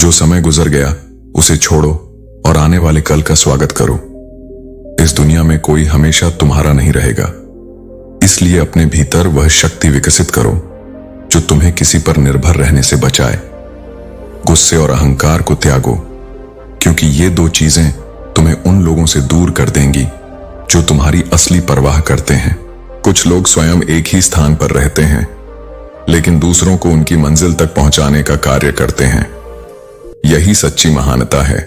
जो समय गुजर गया उसे छोड़ो और आने वाले कल का स्वागत करो। इस दुनिया में कोई हमेशा तुम्हारा नहीं रहेगा, इसलिए अपने भीतर वह शक्ति विकसित करो जो तुम्हें किसी पर निर्भर रहने से बचाए। गुस्से और अहंकार को त्यागो, क्योंकि ये दो चीजें तुम्हें उन लोगों से दूर कर देंगी जो तुम्हारी असली परवाह करते हैं। कुछ लोग स्वयं एक ही स्थान पर रहते हैं, लेकिन दूसरों को उनकी मंजिल तक पहुंचाने का कार्य करते हैं। यही सच्ची महानता है,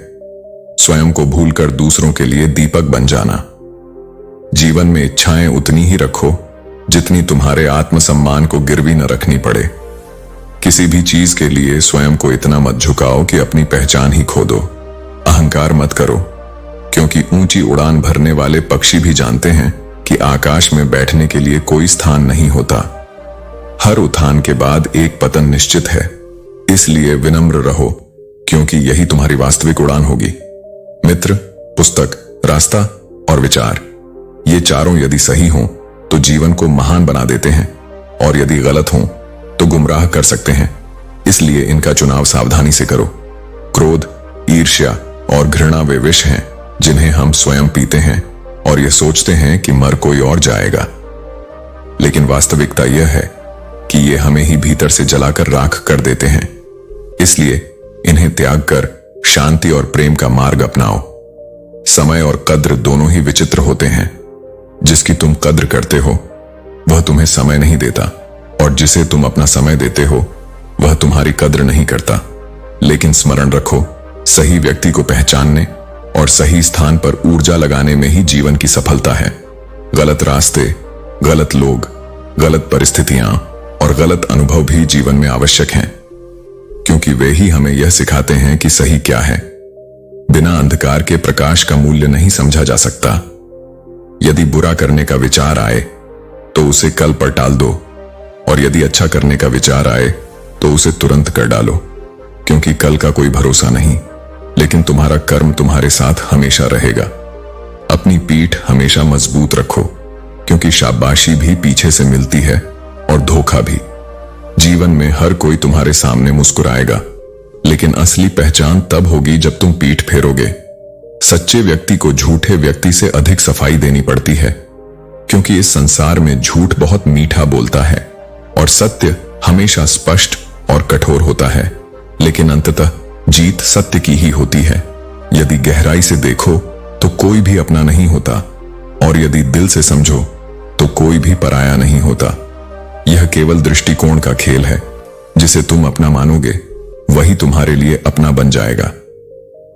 स्वयं को भूलकर दूसरों के लिए दीपक बन जाना। जीवन में इच्छाएं उतनी ही रखो जितनी तुम्हारे आत्मसम्मान को गिरवी न रखनी पड़े। किसी भी चीज के लिए स्वयं को इतना मत झुकाओ कि अपनी पहचान ही खो दो। अहंकार मत करो, क्योंकि ऊंची उड़ान भरने वाले पक्षी भी जानते हैं कि आकाश में बैठने के लिए कोई स्थान नहीं होता। हर उत्थान के बाद एक पतन निश्चित है, इसलिए विनम्र रहो, क्योंकि यही तुम्हारी वास्तविक उड़ान होगी। मित्र, पुस्तक, रास्ता और विचार, ये चारों यदि सही हों तो जीवन को महान बना देते हैं, और यदि गलत हों तो गुमराह कर सकते हैं। इसलिए इनका चुनाव सावधानी से करो। क्रोध, ईर्ष्या और घृणा वे विष हैं जिन्हें हम स्वयं पीते हैं और ये सोचते हैं कि मर कोई और जाएगा। लेकिन वास्तविकता यह है कि ये हमें ही भीतर से जलाकर राख कर देते हैं। इसलिए इन्हें त्याग कर शांति और प्रेम का मार्ग अपनाओ। समय और कद्र दोनों ही विचित्र होते हैं। जिसकी तुम कद्र करते हो वह तुम्हें समय नहीं देता, और जिसे तुम अपना समय देते हो वह तुम्हारी कद्र नहीं करता। लेकिन स्मरण रखो, सही व्यक्ति को पहचानने और सही स्थान पर ऊर्जा लगाने में ही जीवन की सफलता है। गलत रास्ते, गलत लोग, गलत परिस्थितियां और गलत अनुभव भी जीवन में आवश्यक हैं, क्योंकि वे ही हमें यह सिखाते हैं कि सही क्या है। बिना अंधकार के प्रकाश का मूल्य नहीं समझा जा सकता। यदि बुरा करने का विचार आए तो उसे कल पर टाल दो, और यदि अच्छा करने का विचार आए तो उसे तुरंत कर डालो, क्योंकि कल का कोई भरोसा नहीं, लेकिन तुम्हारा कर्म तुम्हारे साथ हमेशा रहेगा। अपनी पीठ हमेशा मजबूत रखो, क्योंकि शाबाशी भी पीछे से मिलती है और धोखा भी। जीवन में हर कोई तुम्हारे सामने मुस्कुराएगा, लेकिन असली पहचान तब होगी जब तुम पीठ फेरोगे। सच्चे व्यक्ति को झूठे व्यक्ति से अधिक सफाई देनी पड़ती है, क्योंकि इस संसार में झूठ बहुत मीठा बोलता है और सत्य हमेशा स्पष्ट और कठोर होता है। लेकिन अंततः जीत सत्य की ही होती है। यदि गहराई से देखो तो कोई भी अपना नहीं होता, और यदि दिल से समझो तो कोई भी पराया नहीं होता। यह केवल दृष्टिकोण का खेल है। जिसे तुम अपना मानोगे वही तुम्हारे लिए अपना बन जाएगा।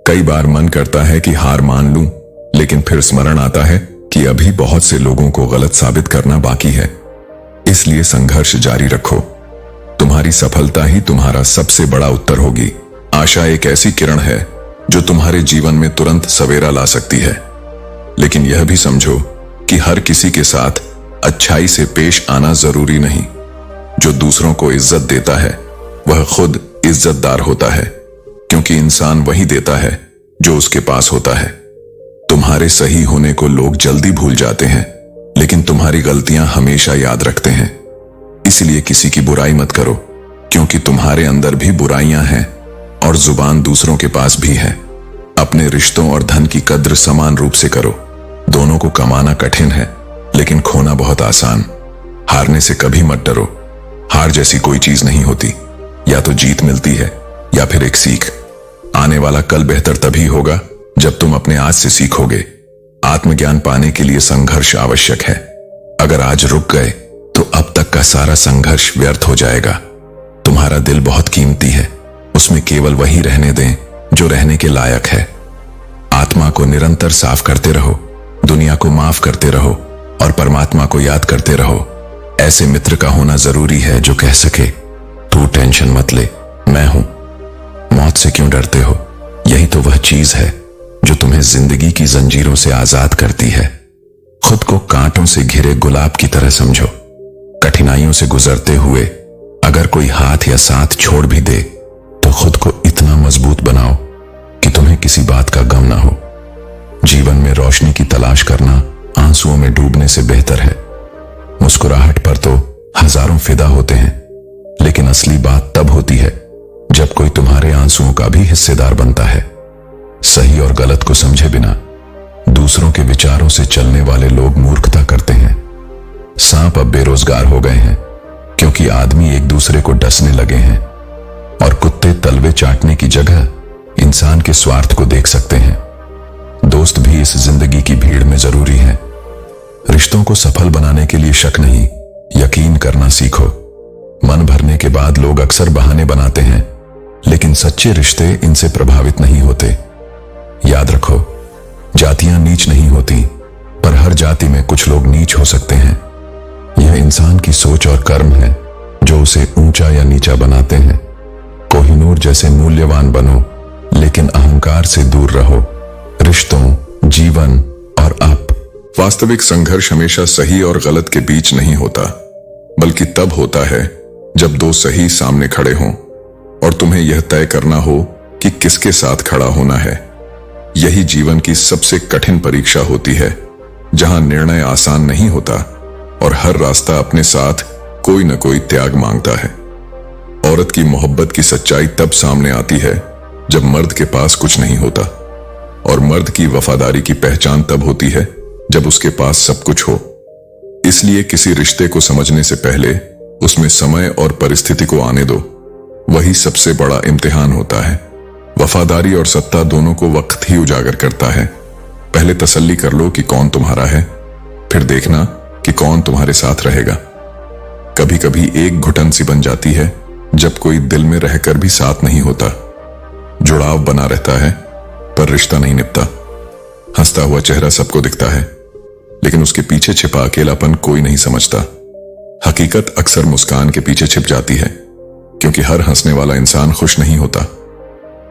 कई बार मन करता है कि हार मान लूं, लेकिन फिर स्मरण आता है कि अभी बहुत से लोगों को गलत साबित करना बाकी है। इसलिए संघर्ष जारी रखो। तुम्हारी सफलता ही तुम्हारा सबसे बड़ा उत्तर होगी। आशा एक ऐसी किरण है जो तुम्हारे जीवन में तुरंत सवेरा ला सकती है, लेकिन यह भी समझो कि हर किसी के साथ अच्छाई से पेश आना जरूरी नहीं। जो दूसरों को इज्जत देता है वह खुद इज्जतदार होता है, क्योंकि इंसान वही देता है जो उसके पास होता है। तुम्हारे सही होने को लोग जल्दी भूल जाते हैं, लेकिन तुम्हारी गलतियां हमेशा याद रखते हैं। इसलिए किसी की बुराई मत करो, क्योंकि तुम्हारे अंदर भी बुराइयां हैं और जुबान दूसरों के पास भी है। अपने रिश्तों और धन की कद्र समान रूप से करो। दोनों को कमाना कठिन है, लेकिन खोना बहुत आसान। हारने से कभी मत डरो। हार जैसी कोई चीज नहीं होती। या तो जीत मिलती है या फिर एक सीख। आने वाला कल बेहतर तभी होगा जब तुम अपने आज से सीखोगे। आत्मज्ञान पाने के लिए संघर्ष आवश्यक है। अगर आज रुक गए तो अब तक का सारा संघर्ष व्यर्थ हो जाएगा। तुम्हारा दिल बहुत कीमती है, उसमें केवल वही रहने दें जो रहने के लायक है। आत्मा को निरंतर साफ करते रहो, दुनिया को माफ करते रहो और परमात्मा को याद करते रहो। ऐसे मित्र का होना जरूरी है जो कह सके, तू टेंशन मत ले, मैं हूं। मौत से क्यों डरते हो? यही तो वह चीज है जो तुम्हें जिंदगी की जंजीरों से आजाद करती है। खुद को कांटों से घिरे गुलाब की तरह समझो। कठिनाइयों से गुजरते हुए अगर कोई हाथ या साथ छोड़ भी दे तो खुद को इतना मजबूत बनाओ कि तुम्हें किसी बात का गम ना हो। जीवन में रोशनी की तलाश करना आंसुओं में डूबने से बेहतर है। मुस्कुराहट पर तो हजारों फिदा होते हैं, लेकिन असली बात तब होती है जब कोई तुम्हारे आंसुओं का भी हिस्सेदार बनता है। सही और गलत को समझे बिना दूसरों के विचारों से चलने वाले लोग मूर्खता करते हैं। सांप अब बेरोजगार हो गए हैं क्योंकि आदमी एक दूसरे को डसने लगे हैं, और कुत्ते तलवे चाटने की जगह इंसान के स्वार्थ को देख सकते हैं। दोस्त भी इस जिंदगी की भीड़ में जरूरी है। रिश्तों को सफल बनाने के लिए शक नहीं, यकीन करना सीखो। मन भरने के बाद लोग अक्सर बहाने बनाते हैं, लेकिन सच्चे रिश्ते इनसे प्रभावित नहीं होते। याद रखो, जातियां नीच नहीं होती, पर हर जाति में कुछ लोग नीच हो सकते हैं। यह इंसान की सोच और कर्म है जो उसे ऊंचा या नीचा बनाते हैं। कोहिनूर जैसे मूल्यवान बनो, लेकिन अहंकार से दूर रहो। रिश्तों, जीवन और आप। वास्तविक संघर्ष हमेशा सही और गलत के बीच नहीं होता, बल्कि तब होता है जब दो सही सामने खड़े हों और तुम्हें यह तय करना हो कि किसके साथ खड़ा होना है। यही जीवन की सबसे कठिन परीक्षा होती है, जहां निर्णय आसान नहीं होता और हर रास्ता अपने साथ कोई न कोई त्याग मांगता है। औरत की मोहब्बत की सच्चाई तब सामने आती है जब मर्द के पास कुछ नहीं होता, और मर्द की वफादारी की पहचान तब होती है जब उसके पास सब कुछ हो। इसलिए किसी रिश्ते को समझने से पहले उसमें समय और परिस्थिति को आने दो। वही सबसे बड़ा इम्तिहान होता है। वफादारी और सत्ता दोनों को वक्त ही उजागर करता है। पहले तसल्ली कर लो कि कौन तुम्हारा है, फिर देखना कि कौन तुम्हारे साथ रहेगा। कभी कभी एक घुटन सी बन जाती है जब कोई दिल में रहकर भी साथ नहीं होता। जुड़ाव बना रहता है पर रिश्ता नहीं निभता। हंसता हुआ चेहरा सबको दिखता है, लेकिन उसके पीछे छिपा अकेलापन कोई नहीं समझता। हकीकत अक्सर मुस्कान के पीछे छिप जाती है, क्योंकि हर हंसने वाला इंसान खुश नहीं होता।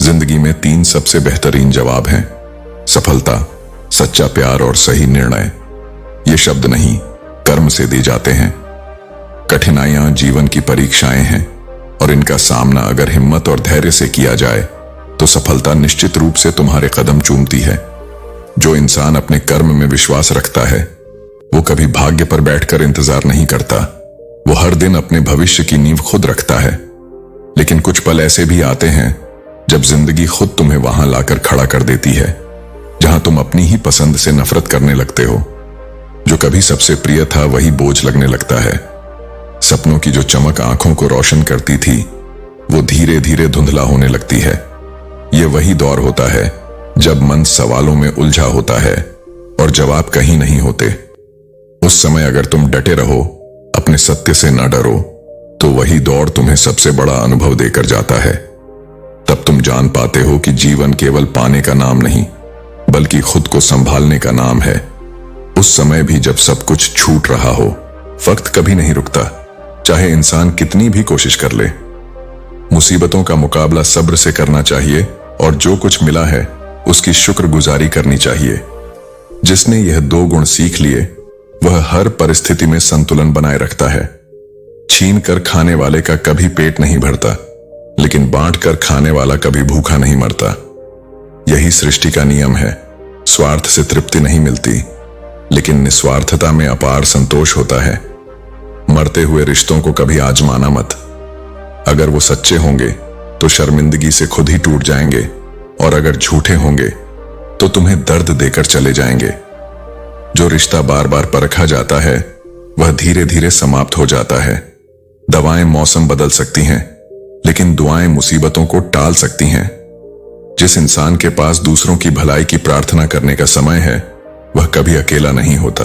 जिंदगी में 3 सबसे बेहतरीन जवाब हैं: सफलता, सच्चा प्यार और सही निर्णय। ये शब्द नहीं, कर्म से दी जाते हैं। कठिनाइयां जीवन की परीक्षाएं हैं, और इनका सामना अगर हिम्मत और धैर्य से किया जाए तो सफलता निश्चित रूप से तुम्हारे कदम चूमती है। जो इंसान अपने कर्म में विश्वास रखता है वो कभी भाग्य पर बैठकर इंतजार नहीं करता। वो हर दिन अपने भविष्य की नींव खुद रखता है। लेकिन कुछ पल ऐसे भी आते हैं जब जिंदगी खुद तुम्हें वहां लाकर खड़ा कर देती है, जहां तुम अपनी ही पसंद से नफरत करने लगते हो। जो कभी सबसे प्रिय था वही बोझ लगने लगता है। सपनों की जो चमक आंखों को रोशन करती थी वो धीरे धीरे धुंधला होने लगती है। ये वही दौर होता है जब मन सवालों में उलझा होता है और जवाब कहीं नहीं होते। उस समय अगर तुम डटे रहो, अपने सत्य से न डरो, तो वही दौर तुम्हें सबसे बड़ा अनुभव देकर जाता है। तब तुम जान पाते हो कि जीवन केवल पाने का नाम नहीं, बल्कि खुद को संभालने का नाम है। उस समय भी जब सब कुछ छूट रहा हो, वक्त कभी नहीं रुकता, चाहे इंसान कितनी भी कोशिश कर ले। मुसीबतों का मुकाबला सब्र से करना चाहिए, और जो कुछ मिला है उसकी शुक्रगुजारी करनी चाहिए। जिसने यह 2 गुण सीख लिए वह हर परिस्थिति में संतुलन बनाए रखता है। छीन कर खाने वाले का कभी पेट नहीं भरता, लेकिन बांट कर खाने वाला कभी भूखा नहीं मरता। यही सृष्टि का नियम है। स्वार्थ से तृप्ति नहीं मिलती, लेकिन निस्वार्थता में अपार संतोष होता है। मरते हुए रिश्तों को कभी आजमाना मत। अगर वो सच्चे होंगे तो शर्मिंदगी से खुद ही टूट जाएंगे, और अगर झूठे होंगे तो तुम्हें दर्द देकर चले जाएंगे। जो रिश्ता बार बार परखा जाता है वह धीरे धीरे समाप्त हो जाता है। दवाएं मौसम बदल सकती हैं, लेकिन दुआएं मुसीबतों को टाल सकती हैं। जिस इंसान के पास दूसरों की भलाई की प्रार्थना करने का समय है वह कभी अकेला नहीं होता।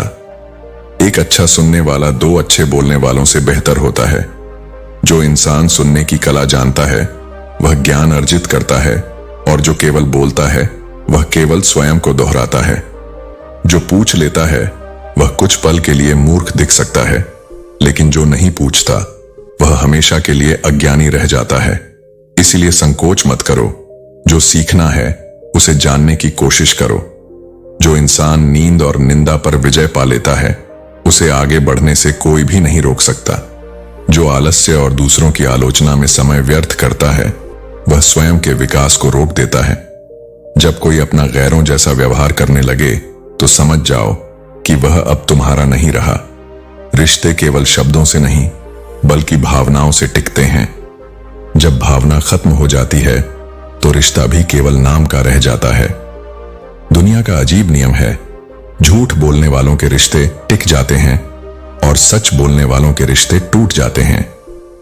एक अच्छा सुनने वाला 2 अच्छे बोलने वालों से बेहतर होता है। जो इंसान सुनने की कला जानता है वह ज्ञान अर्जित करता है, और जो केवल बोलता है वह केवल स्वयं को दोहराता है। जो पूछ लेता है वह कुछ पल के लिए मूर्ख दिख सकता है, लेकिन जो नहीं पूछता वह हमेशा के लिए अज्ञानी रह जाता है। इसलिए संकोच मत करो। जो सीखना है उसे जानने की कोशिश करो। जो इंसान नींद और निंदा पर विजय पा लेता है उसे आगे बढ़ने से कोई भी नहीं रोक सकता। जो आलस्य और दूसरों की आलोचना में समय व्यर्थ करता है वह स्वयं के विकास को रोक देता है। जब कोई अपना गैरों जैसा व्यवहार करने लगे तो समझ जाओ कि वह अब तुम्हारा नहीं रहा। रिश्ते केवल शब्दों से नहीं बल्कि भावनाओं से टिकते हैं। जब भावना खत्म हो जाती है तो रिश्ता भी केवल नाम का रह जाता है। दुनिया का अजीब नियम है, झूठ बोलने वालों के रिश्ते टिक जाते हैं और सच बोलने वालों के रिश्ते टूट जाते हैं,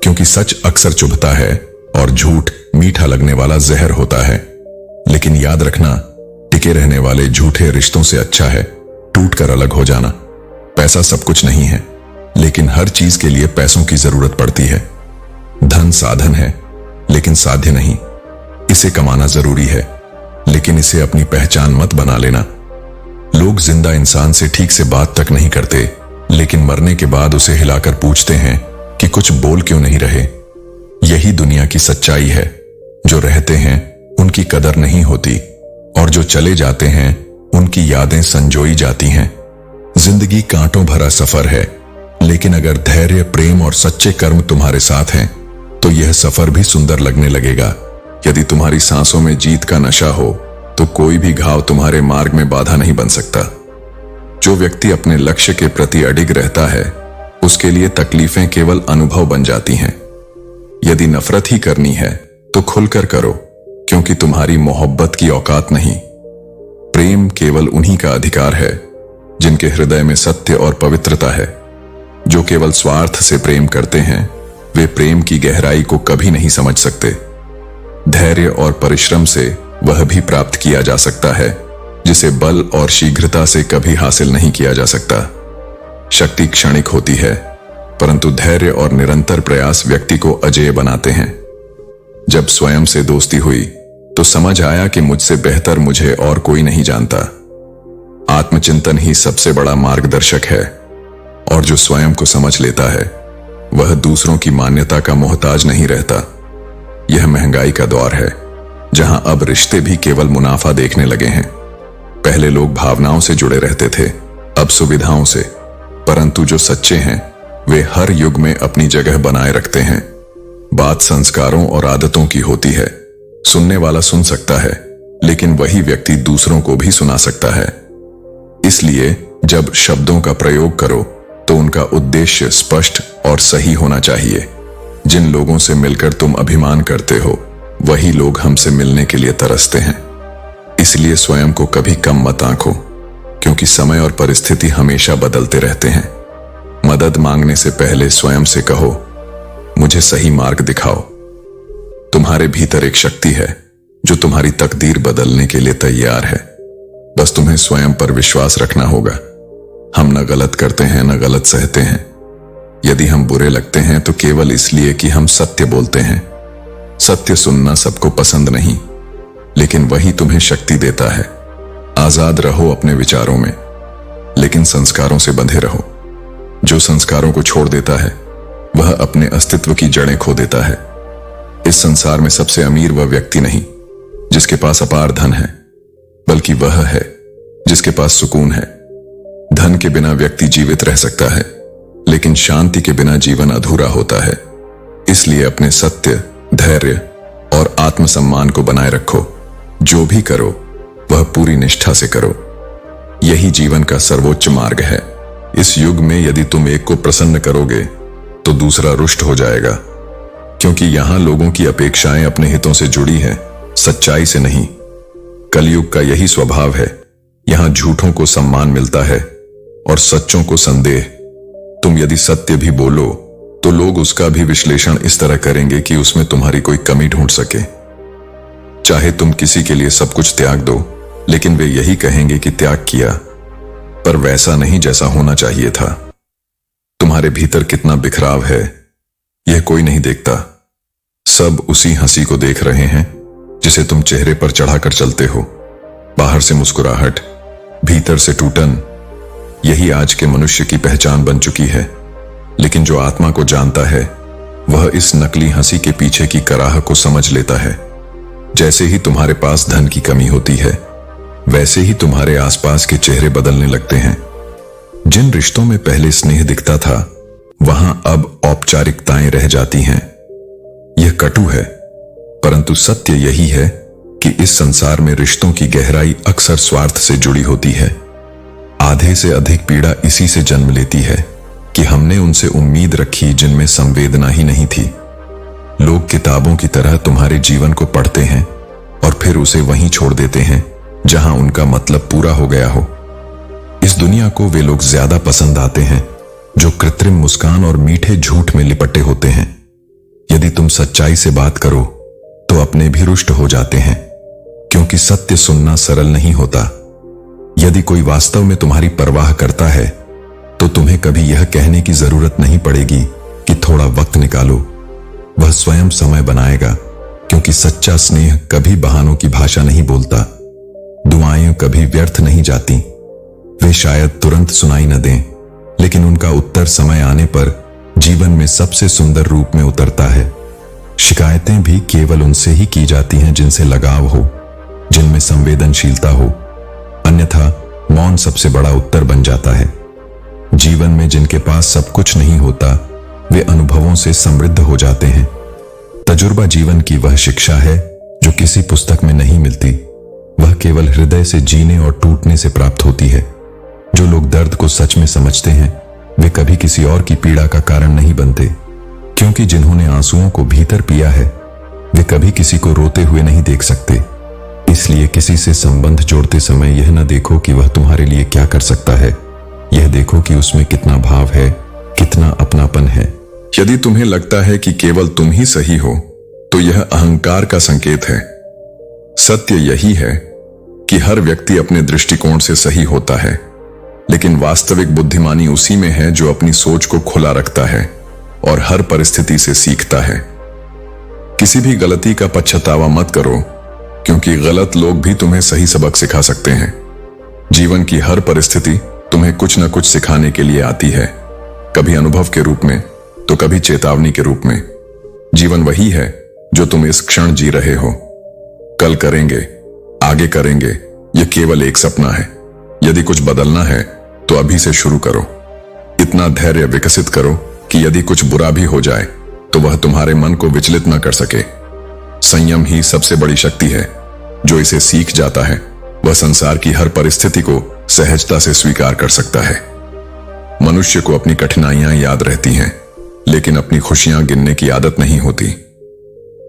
क्योंकि सच अक्सर चुभता है और झूठ मीठा लगने वाला जहर होता है। लेकिन याद रखना, टिके रहने वाले झूठे रिश्तों से अच्छा है टूटकर अलग हो जाना। पैसा सब कुछ नहीं है, लेकिन हर चीज के लिए पैसों की जरूरत पड़ती है। धन साधन है, लेकिन साध्य नहीं। इसे कमाना जरूरी है, लेकिन इसे अपनी पहचान मत बना लेना। लोग जिंदा इंसान से ठीक से बात तक नहीं करते, लेकिन मरने के बाद उसे हिलाकर पूछते हैं कि कुछ बोल क्यों नहीं रहे। यही दुनिया की सच्चाई है। जो रहते हैं उनकी कदर नहीं होती, और जो चले जाते हैं उनकी यादें संजोई जाती हैं। जिंदगी कांटों भरा सफर है, लेकिन अगर धैर्य, प्रेम और सच्चे कर्म तुम्हारे साथ हैं तो यह सफर भी सुंदर लगने लगेगा। यदि तुम्हारी सांसों में जीत का नशा हो तो कोई भी घाव तुम्हारे मार्ग में बाधा नहीं बन सकता। जो व्यक्ति अपने लक्ष्य के प्रति अडिग रहता है उसके लिए तकलीफें केवल अनुभव बन जाती हैं। यदि नफरत ही करनी है तो खुलकर करो, क्योंकि तुम्हारी मोहब्बत की औकात नहीं। प्रेम केवल उन्हीं का अधिकार है जिनके हृदय में सत्य और पवित्रता है। जो केवल स्वार्थ से प्रेम करते हैं वे प्रेम की गहराई को कभी नहीं समझ सकते। धैर्य और परिश्रम से वह भी प्राप्त किया जा सकता है जिसे बल और शीघ्रता से कभी हासिल नहीं किया जा सकता। शक्ति क्षणिक होती है, परंतु धैर्य और निरंतर प्रयास व्यक्ति को अजेय बनाते हैं। जब स्वयं से दोस्ती हुई तो समझ आया कि मुझसे बेहतर मुझे और कोई नहीं जानता। आत्मचिंतन ही सबसे बड़ा मार्गदर्शक है, और जो स्वयं को समझ लेता है वह दूसरों की मान्यता का मोहताज नहीं रहता। यह महंगाई का दौर है, जहां अब रिश्ते भी केवल मुनाफा देखने लगे हैं। पहले लोग भावनाओं से जुड़े रहते थे, अब सुविधाओं से। परंतु जो सच्चे हैं वे हर युग में अपनी जगह बनाए रखते हैं। बात संस्कारों और आदतों की होती है। सुनने वाला सुन सकता है, लेकिन वही व्यक्ति दूसरों को भी सुना सकता है। इसलिए जब शब्दों का प्रयोग करो तो उनका उद्देश्य स्पष्ट और सही होना चाहिए। जिन लोगों से मिलकर तुम अभिमान करते हो वही लोग हमसे मिलने के लिए तरसते हैं। इसलिए स्वयं को कभी कम मत आंको, क्योंकि समय और परिस्थिति हमेशा बदलते रहते हैं। मदद मांगने से पहले स्वयं से कहो, मुझे सही मार्ग दिखाओ। तुम्हारे भीतर एक शक्ति है जो तुम्हारी तकदीर बदलने के लिए तैयार है। बस तुम्हें स्वयं पर विश्वास रखना होगा। हम न गलत करते हैं न गलत सहते हैं। यदि हम बुरे लगते हैं तो केवल इसलिए कि हम सत्य बोलते हैं। सत्य सुनना सबको पसंद नहीं, लेकिन वही तुम्हें शक्ति देता है। आजाद रहो अपने विचारों में, लेकिन संस्कारों से बंधे रहो। जो संस्कारों को छोड़ देता है वह अपने अस्तित्व की जड़ें खो देता है। इस संसार में सबसे अमीर वह व्यक्ति नहीं जिसके पास अपार धन है, बल्कि वह है जिसके पास सुकून है। धन के बिना व्यक्ति जीवित रह सकता है, लेकिन शांति के बिना जीवन अधूरा होता है। इसलिए अपने सत्य, धैर्य और आत्मसम्मान को बनाए रखो। जो भी करो वह पूरी निष्ठा से करो। यही जीवन का सर्वोच्च मार्ग है। इस युग में यदि तुम एक को प्रसन्न करोगे तो दूसरा रुष्ट हो जाएगा, क्योंकि यहां लोगों की अपेक्षाएं अपने हितों से जुड़ी हैं, सच्चाई से नहीं। कलयुग का यही स्वभाव है। यहां झूठों को सम्मान मिलता है और सच्चों को संदेह। तुम यदि सत्य भी बोलो तो लोग उसका भी विश्लेषण इस तरह करेंगे कि उसमें तुम्हारी कोई कमी ढूंढ सके। चाहे तुम किसी के लिए सब कुछ त्याग दो, लेकिन वे यही कहेंगे कि त्याग किया, पर वैसा नहीं जैसा होना चाहिए था। तुम्हारे भीतर कितना बिखराव है यह कोई नहीं देखता। सब उसी हंसी को देख रहे हैं जिसे तुम चेहरे पर चढ़ाकर चलते हो। बाहर से मुस्कुराहट, भीतर से टूटन, यही आज के मनुष्य की पहचान बन चुकी है। लेकिन जो आत्मा को जानता है वह इस नकली हंसी के पीछे की कराह को समझ लेता है। जैसे ही तुम्हारे पास धन की कमी होती है, वैसे ही तुम्हारे आसपास के चेहरे बदलने लगते हैं। जिन रिश्तों में पहले स्नेह दिखता था वहां अब औपचारिकताएं रह जाती हैं। यह कटु है, परंतु सत्य यही है कि इस संसार में रिश्तों की गहराई अक्सर स्वार्थ से जुड़ी होती है। आधे से अधिक पीड़ा इसी से जन्म लेती है कि हमने उनसे उम्मीद रखी जिनमें संवेदना ही नहीं थी। लोग किताबों की तरह तुम्हारे जीवन को पढ़ते हैं और फिर उसे वहीं छोड़ देते हैं जहां उनका मतलब पूरा हो गया हो। इस दुनिया को वे लोग ज्यादा पसंद आते हैं जो कृत्रिम मुस्कान और मीठे झूठ में लिपटे होते हैं। यदि तुम सच्चाई से बात करो तो अपने भी रुष्ट हो जाते हैं, क्योंकि सत्य सुनना सरल नहीं होता। यदि कोई वास्तव में तुम्हारी परवाह करता है तो तुम्हें कभी यह कहने की जरूरत नहीं पड़ेगी कि थोड़ा वक्त निकालो। वह स्वयं समय बनाएगा, क्योंकि सच्चा स्नेह कभी बहानों की भाषा नहीं बोलता। दुआएं कभी व्यर्थ नहीं जाती। वे शायद तुरंत सुनाई न दें, लेकिन उनका उत्तर समय आने पर जीवन में सबसे सुंदर रूप में उतरता है। शिकायतें भी केवल उनसे ही की जाती हैं जिनसे लगाव हो, जिनमें संवेदनशीलता हो, अन्यथा मौन सबसे बड़ा उत्तर बन जाता है। जीवन में जिनके पास सब कुछ नहीं होता वे अनुभवों से समृद्ध हो जाते हैं। तजुर्बा जीवन की वह शिक्षा है जो किसी पुस्तक में नहीं मिलती। वह केवल हृदय से जीने और टूटने से प्राप्त होती है। जो लोग दर्द को सच में समझते हैं वे कभी किसी और की पीड़ा का कारण नहीं बनते, क्योंकि जिन्होंने आंसुओं को भीतर पिया है वे कभी किसी को रोते हुए नहीं देख सकते। इसलिए किसी से संबंध जोड़ते समय यह न देखो कि वह तुम्हारे लिए क्या कर सकता है, यह देखो कि उसमें कितना भाव है, कितना अपनापन है। यदि तुम्हें लगता है कि केवल तुम ही सही हो तो यह अहंकार का संकेत है। सत्य यही है कि हर व्यक्ति अपने दृष्टिकोण से सही होता है, लेकिन वास्तविक बुद्धिमानी उसी में है जो अपनी सोच को खुला रखता है और हर परिस्थिति से सीखता है। किसी भी गलती का पछतावा मत करो, क्योंकि गलत लोग भी तुम्हें सही सबक सिखा सकते हैं। जीवन की हर परिस्थिति तुम्हें कुछ न कुछ सिखाने के लिए आती है, कभी अनुभव के रूप में तो कभी चेतावनी के रूप में। जीवन वही है जो तुम इस क्षण जी रहे हो। कल करेंगे, आगे करेंगे, यह केवल एक सपना है। यदि कुछ बदलना है तो अभी से शुरू करो। इतना धैर्य विकसित करो कि यदि कुछ बुरा भी हो जाए तो वह तुम्हारे मन को विचलित न कर सके। संयम ही सबसे बड़ी शक्ति है। जो इसे सीख जाता है वह संसार की हर परिस्थिति को सहजता से स्वीकार कर सकता है। मनुष्य को अपनी कठिनाइयां याद रहती हैं, लेकिन अपनी खुशियां गिनने की आदत नहीं होती।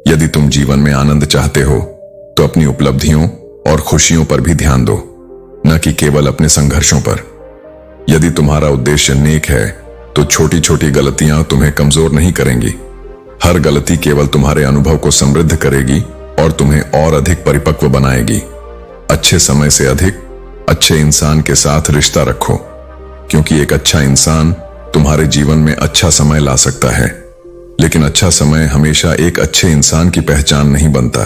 यदि तुम जीवन में आनंद चाहते हो तो अपनी उपलब्धियों और खुशियों पर भी ध्यान दो, न कि केवल अपने संघर्षों पर। यदि तुम्हारा उद्देश्य नेक है तो छोटी छोटी गलतियां तुम्हें कमजोर नहीं करेंगी। हर गलती केवल तुम्हारे अनुभव को समृद्ध करेगी और तुम्हें और अधिक परिपक्व बनाएगी। अच्छे समय से अधिक अच्छे इंसान के साथ रिश्ता रखो, क्योंकि एक अच्छा इंसान तुम्हारे जीवन में अच्छा समय ला सकता है, लेकिन अच्छा समय हमेशा एक अच्छे इंसान की पहचान नहीं बनता।